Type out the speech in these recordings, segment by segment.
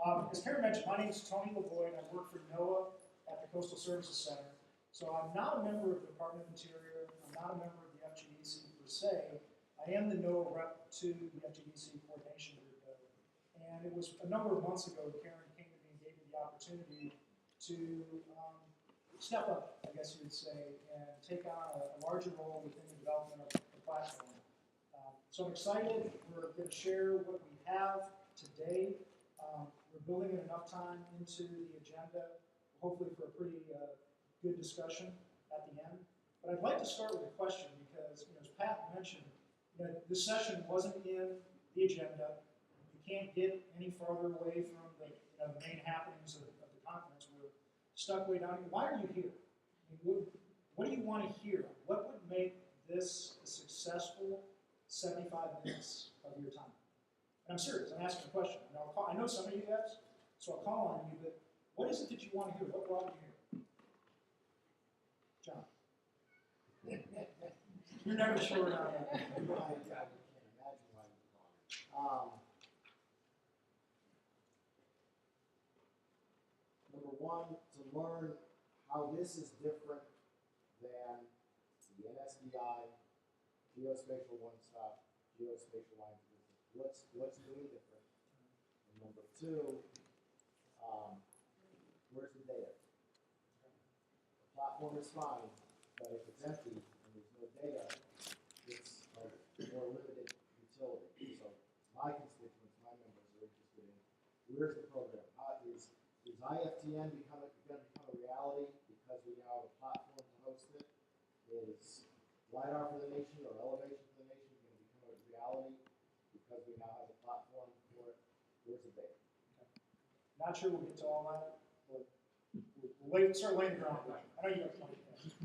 As Karen mentioned, my name is Tony LaVoy, and I work for NOAA at the Coastal Services Center. So I'm not a member of the Department of Interior. I'm not a member of the FGDC per se. I am the NOAA rep to the FGDC coordination group, though. And it was a number of months ago Karen came to me and gave me the opportunity to step up, I guess you would say, and take on a larger role within the development of the platform. So I'm excited. We're going to share what we have today. We're building enough time into the agenda, hopefully for a pretty good discussion at the end. But I'd like to start with a question because, as Pat mentioned, this session wasn't in the agenda. You can't get any farther away from the main happenings of the conference. We're stuck way down here. Why are you here? I mean, what do you want to hear? What would make this a successful 75 minutes of your time? And I'm serious. I'm asking a question. And I know some of you guys, so I'll call on you, but what is it that you want to hear? What brought you here? John. You're never sure about that. I can't imagine why you're calling. Number one, to learn how this is different than the NSDI, Geospatial One-Stop, Geospatial Lines of Business. What's new and different? And number two, where's the data? The platform is fine, but if it's empty and there's no data, it's a more limited utility. So my constituents, my members are interested in where's the program? Is IFTN going to become a reality because we now have a platform to host it? Is LiDAR for the nation or elevation for the nation going to become a reality because we now have a platform for it? Where's the data? Okay. Not sure we'll get to all that, but we'll start laying the ground. I know you have plenty.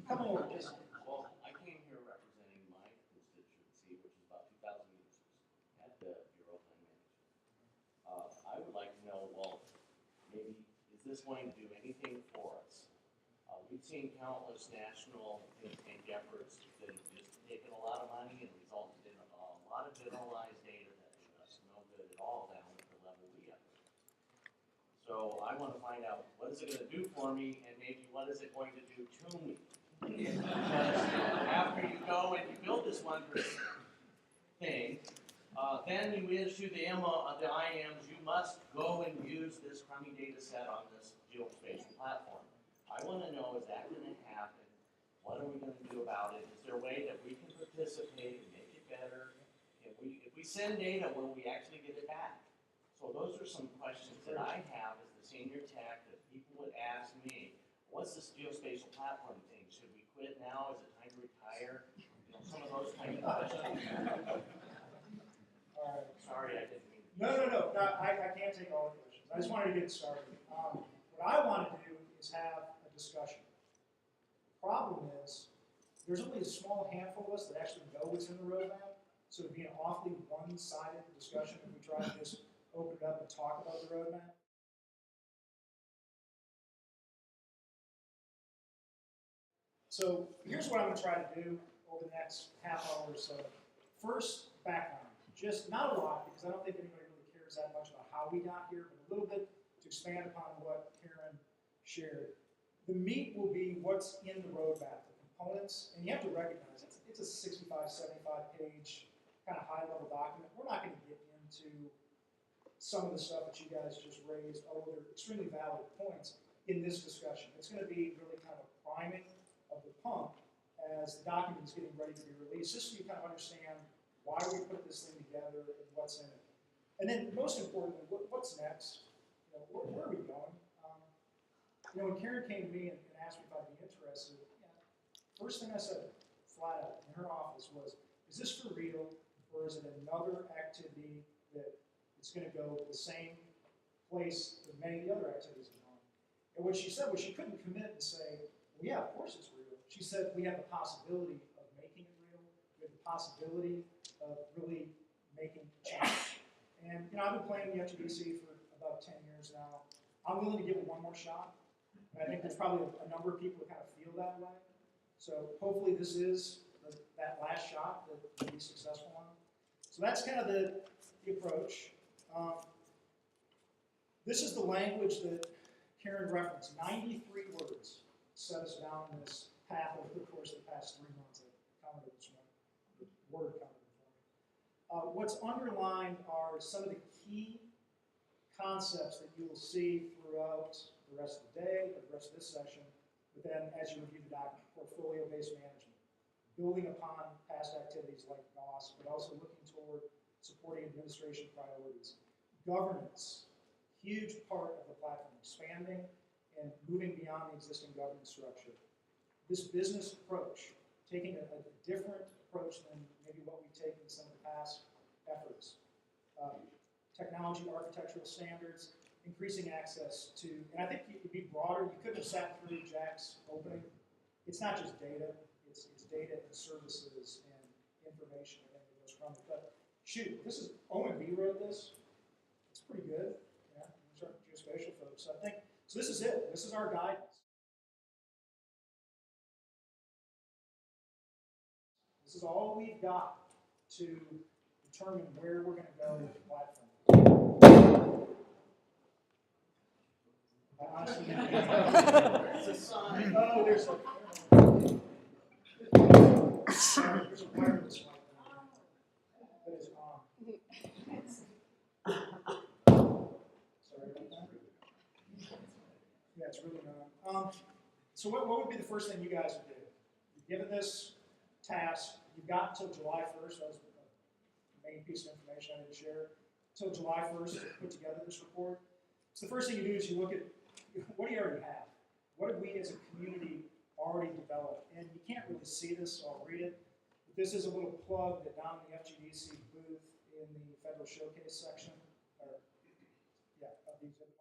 Come on over, Jason. Well, I came here representing my constituency, which is about 2,000 users at the Bureau of Land Management. I would like to know, well, maybe, is this going to do anything for us? We've seen countless national think tank efforts that have just taken a lot of money and resulted in a lot of generalized data that is just no good at all down at the level we have. So I want to find out what is it going to do for me, and maybe what is it going to do to me? Because after you go and you build this wondrous thing, then you issue the IAMs, you must go and use this crummy data set on this geospatial platform. I want to know, is that going to happen? What are we going to do about it? Is there a way that we can participate and make it better? If we send data, will we actually get it back? So those are some questions that I have as the senior tech that people would ask me. What's this geospatial platform thing? Should we quit now? Is it time to retire? Some of those kind of questions. All right. Sorry, I didn't mean to. No. I can't take all the questions. I just wanted to get started. What I want to do is have a discussion. The problem is, there's only a small handful of us that actually know what's in the roadmap, so it'd be an awfully one-sided discussion if we try to just open it up and talk about the roadmap. So here's what I'm going to try to do over the next half hour or so. First, background. Just not a lot, because I don't think anybody really cares that much about how we got here, but a little bit to expand upon what Karen shared. The meat will be what's in the roadmap, the components, and you have to recognize it's a 65, 75 page kind of high-level document. We're not going to get into some of the stuff that you guys just raised, although they're extremely valid points in this discussion. It's going to be really kind of a priming of the pump as the document is getting ready to be released, just so you kind of understand why we put this thing together and what's in it. And then most importantly, what's next? Where are we going? When Karen came to me and asked me if I'd be interested, first thing I said flat out in her office was, is this for real, or is it another activity that it's going to go the same place that many of the other activities are going? And what she said was she couldn't commit and say, well, yeah, of course it's real. She said we have the possibility of making it real. We have the possibility of really making change. And I've been playing the FGDC for about 10 years now. I'm willing to give it one more shot. And I think there's probably a number of people that kind of feel that way. So hopefully this is that last shot that we'll be successful on. So that's kind of the approach. This is the language that Karen referenced. 93 words set us down in this path over the course of the past 3 months. I counted this one, the word counted it for me. What's underlined are some of the key concepts that you will see throughout the rest of the day, or the rest of this session, but then as you review the document, portfolio-based management, building upon past activities like GOS, but also looking toward supporting administration priorities. Governance, huge part of the platform, expanding and moving beyond the existing governance structure. This business approach, taking a different approach than maybe what we've taken in some of the past efforts. Technology, architectural standards, increasing access to, and I think it could be broader. You couldn't have sat through Jack's opening. It's not just data, it's data and services and information and everything that goes from it. But shoot, this is, OMB wrote this. It's pretty good. Yeah, these are geospatial folks. So I think, so this is it. This is our guidance. This is all we've got to determine where we're going to go with the platform. Honestly, It's a sign. oh, there's a wireless mic that is on. Sorry about that. Yeah, it's really not. So what would be the first thing you guys would do? You've given this task. You've got until July 1st. That was the main piece of information I didn't share. Until July 1st to put together this report. So the first thing you do is you look at what do you already have? What have we as a community already developed? And you can't really see this, so I'll read it. But this is a little plug that down in the FGDC booth in the Federal Showcase section, or yeah, of the exhibit.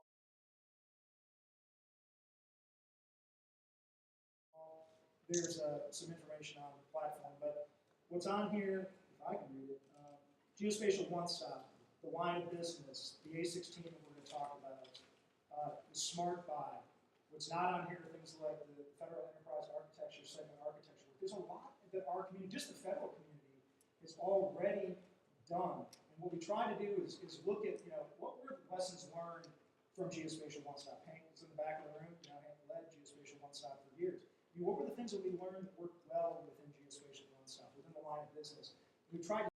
There's some information on the platform, but what's on here, if I can read it, Geospatial One Stop, the line of business, the A16 that we're going to talk about, the Smart Buy. What's not on here are things like the Federal Enterprise Architecture, Segment Architecture. There's a lot that our community, just the federal community, is already done. And what we try to do is look at, what were the lessons learned from Geospatial One Stop? Hank was in the back of the room, Hank led Geospatial One Stop for years. What were the things that we learned that worked well within Geospatial One Stop, within the line of business? We tried to